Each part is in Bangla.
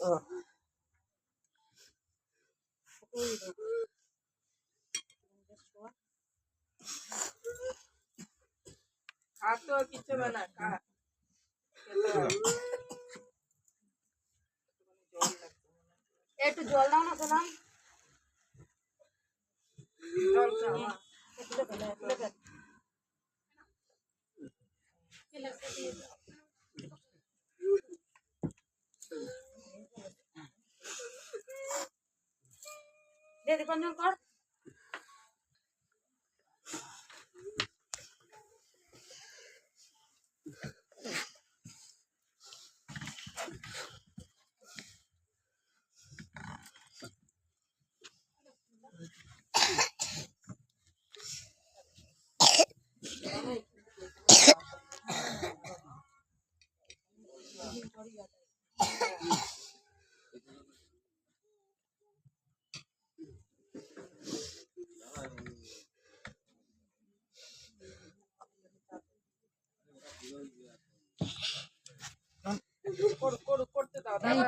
আর তো কিছু না খা একটু জল দাও না সোনা জল খাও দিদি কঞ্জন কর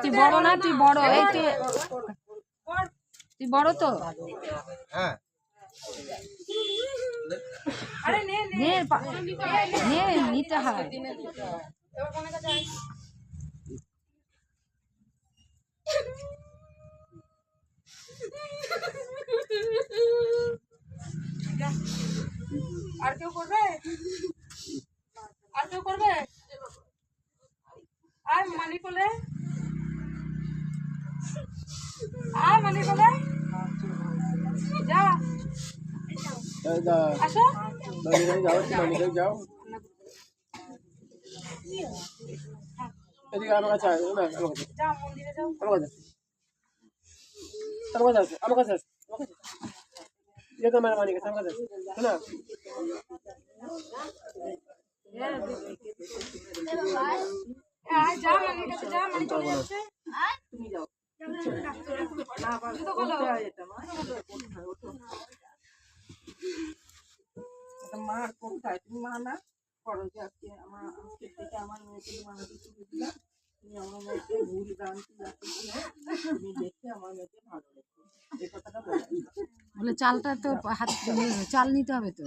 তুই বড় না তুই বড় এই তুই বড় তো হ্যাঁ আরে নে নে নিতে হয় এবার কোন কাছে আই আর কেউ করবে আর কেউ করবে আর মানি কোলে আর মানি কোলে যা আসো যাও এদিকে আমার কাছে আয় না যাও মন্দিরে যাও আমার কাছে আছে ये तो मेरा मानी का समझ है ना যা মানি কাছে যা মানি চলে যাচ্ছে তুমি যাও না বাবা তো বলো এটা মার কোথায় তুমি মা না করো যে আজকে আমার আজকে থেকে আমার মেয়েকে মানাতে শুরু দিলাম তুমি আমার মেয়েকে ভুল ভ্রান্তি যাতে তুমি দেখে আমার মেয়েকে ভালো রেখো এই কথাটা বলে চালটা তো হাত চাল নিতে হবে তো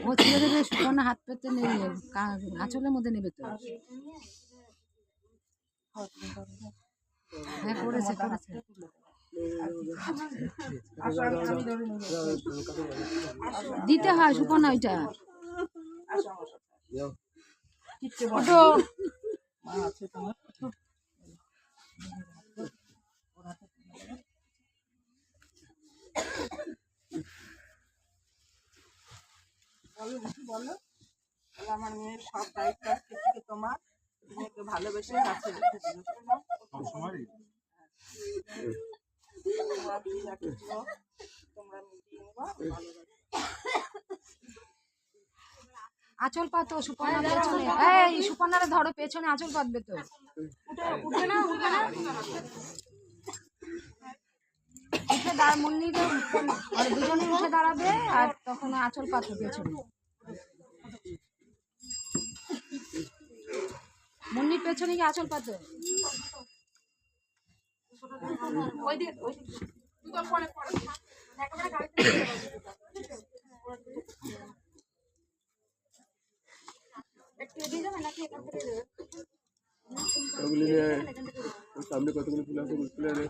ও ছেড়ে দেবে শুকনো হাত পেতে নেবে আঁচলের মধ্যে নেবে তো হ্যাঁ করেছে দিতে হয় সুপর্ণা ওইটা মা আছে তোমার বলো তাহলে আমার মেয়ের সব দায়িত্ব আজকে থেকে তোমার তুমি একটু ভালোবেসে কাছে রেখে দিও তোমরা মিটিয়ে নেবা আঁচল পাতো সুপর্ণার পেছনে এই সুপর্ণারে ধরো পেছনে আঁচল পাতবে তো উঠবে না উঠে মুন্নিরে আর দুজনে উঠে দাঁড়াবে আর তখন আঁচল পাতো পেছনে মুন্নির পেছনে কি আঁচল পাতো ওই দিক পরে একেবারে গাড়িতে একটু দিয়ে যাবে নাকি এখান থেকে দেবে सामने कतগুলো ফুল আছে ফুল আছে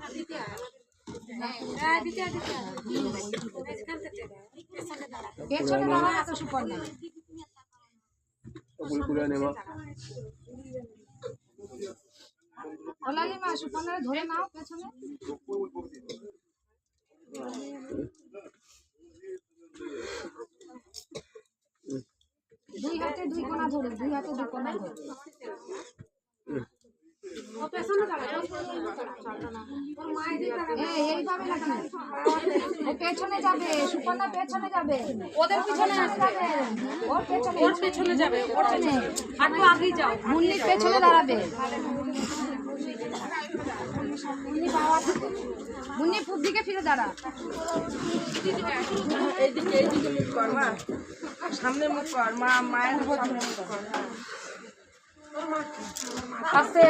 পেছনে দাঁড়া এত সুপর্ণা ফুল কুলে নেবা ওলালি মা সুপর্ণারে ধরে নাও পেছনে দুই হাতে দুই কোণা ধরে দুই হাতে দুই কোণা ধরে এইভাবে নাকি ও পেছনে যাবে সুপর্ণা পেছনে যাবে ওদের পিছনে যাবে ওর পেছনে যাবে ওর পেছনে হাঁটু আগেই যাও মুন্নির পেছনে দাঁড়াবে মুন্নি পূব দিকে ফিরে দাঁড়া এইদিকে মুখ কর মা সামনে মুখ কর মা মায়ের সামনে মুখ কর আস্তে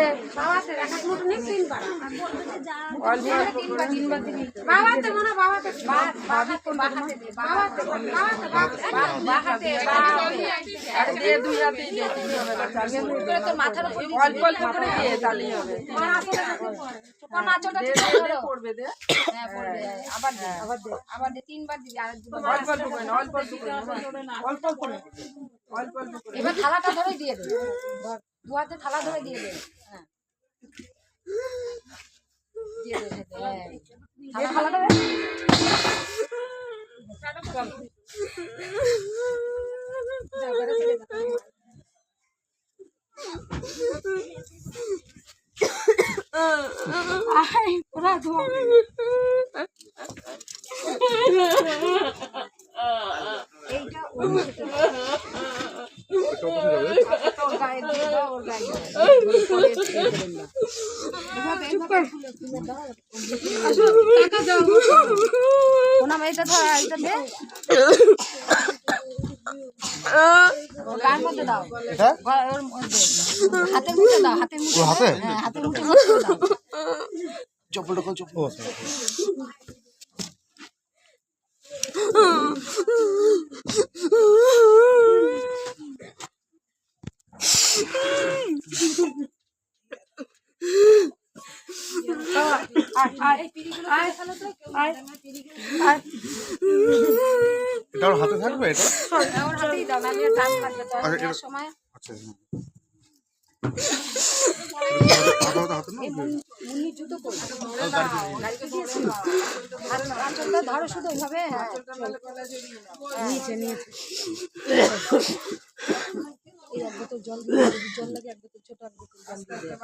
মাথার উপর অল্প অল্প করে দিয়ে তাহলেই হবে। পড়বে দে, হ্যাঁ পড়বে। আবার দে আবার দে 3 বার দিবি আর দুবার অল্প অল্প করে না, অল্প অল্প করে না, অল্প অল্প করে, অল্প অল্প করে। এবার থালাটা ধরে দিয়ে দে, ধর দু হাতে থালা ধরে দিয়ে দে। হ্যাঁ দিয়ে দে, থালাটা দে। এইটা ওর গায়ে দিয়ে দাও, ওর গায়ে ওনাম এইটা ধর, এইটা দে ওর গায়ের মধ্যে দাও, ওর মধ্যে হাতের মুঠে দাও, হাতের মুঠে, হ্যাঁ হাতের মুঠে দাও। চপ্পলটা কোন চপ্পল? এটা ওর হাতে থাকবে? এটা ওর হাতেই দাও, নাহলে টান লাগবে তো আর সময়। আচ্ছা মুন্নি জুতো করবে, আঁচলটা ধরো শুধু ওইভাবে। হ্যাঁ নিচে নিয়েছে। এই এক বোতল জল দিয়ে দে, জল লাগে এক বোতল, ছোট এক বোতল জল দিয়ে দে,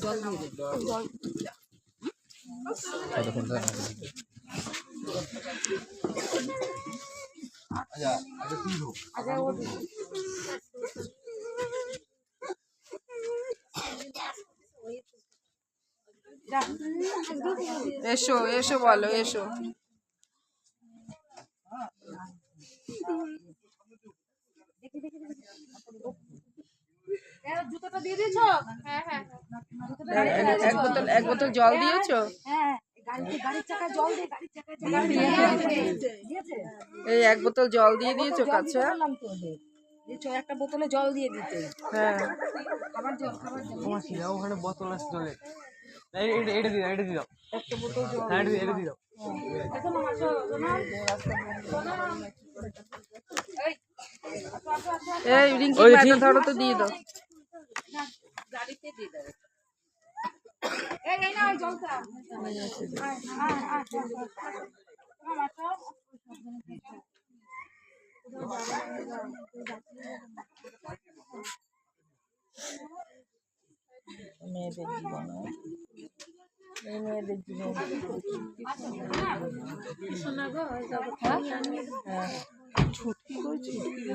জল দিয়ে দে, জল। আচ্ছা ও এসো এসো বলো, এসো। জুতোটা দিয়ে দিয়েছো? হ্যাঁ হ্যাঁ এক বোতল জল দিয়েছো? হ্যাঁ গাড়ির চাকায় জল দে, গাড়ির চাকায় জল দিয়েছে। এই এক বোতল জল দিয়ে দিয়েছো কাছে? দিয়েছো, একটা বোতলে জল দিয়ে দিতে। হ্যাঁ খাবার জল, খাবার জল। ওখানে বোতল আছে জলের। এটা দিয়ে দাও, এটা দিয়ে দাও। একটা বোতল জল। হ্যাঁ এটা দিয়ে দাও। এখন আসো এই রিঙ্কি ব্যাগটা ধরো তো, দিয়ে দাও। গাড়িতে দিয়ে দেবে। এই এই না ওই জলটা। মেয়েদের জীবন, এই মেয়েদের জীবন।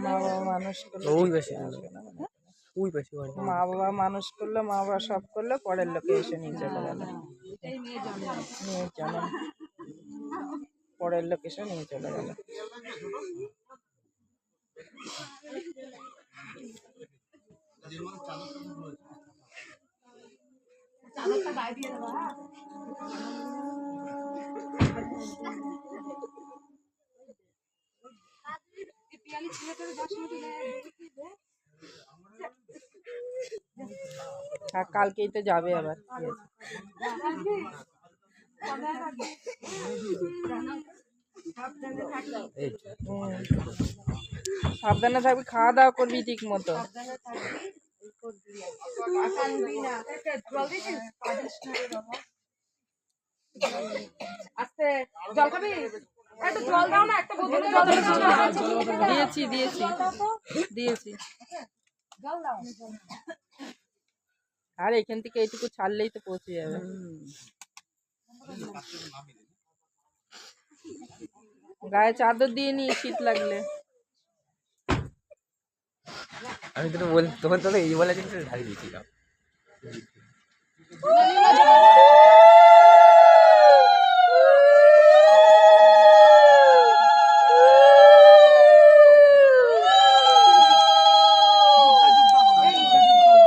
মা বাবা মানুষ করলো, ওই পাশে ওই পাশে মা বাবা মানুষ করলো, মা বাবা সব করলো, পরের লোকে এসে নিয়ে চলে গেল। মেয়ের জন্ম, পরের লোক এসে নিয়ে চলে গেল। আর কালকেই তো যাবে আবার। সাবধানে থাকবি, খাওয়া দাওয়া করবি ঠিক মতো। আস্তে জল খাবি? একটু জল দাও না, একটা বোতলে জল দাও। দিয়েছি দিয়েছি দিয়েছি। জল দাও। আর এখান থেকে এইটুকু ছাড়লেই তো পৌঁছে যাবে। গায়ে চাদর দিয়ে নি, শীত লাগলে। আমি তো বল, তোমার তো এই বলে কিন্তু ঢালি দিয়েছিলাম।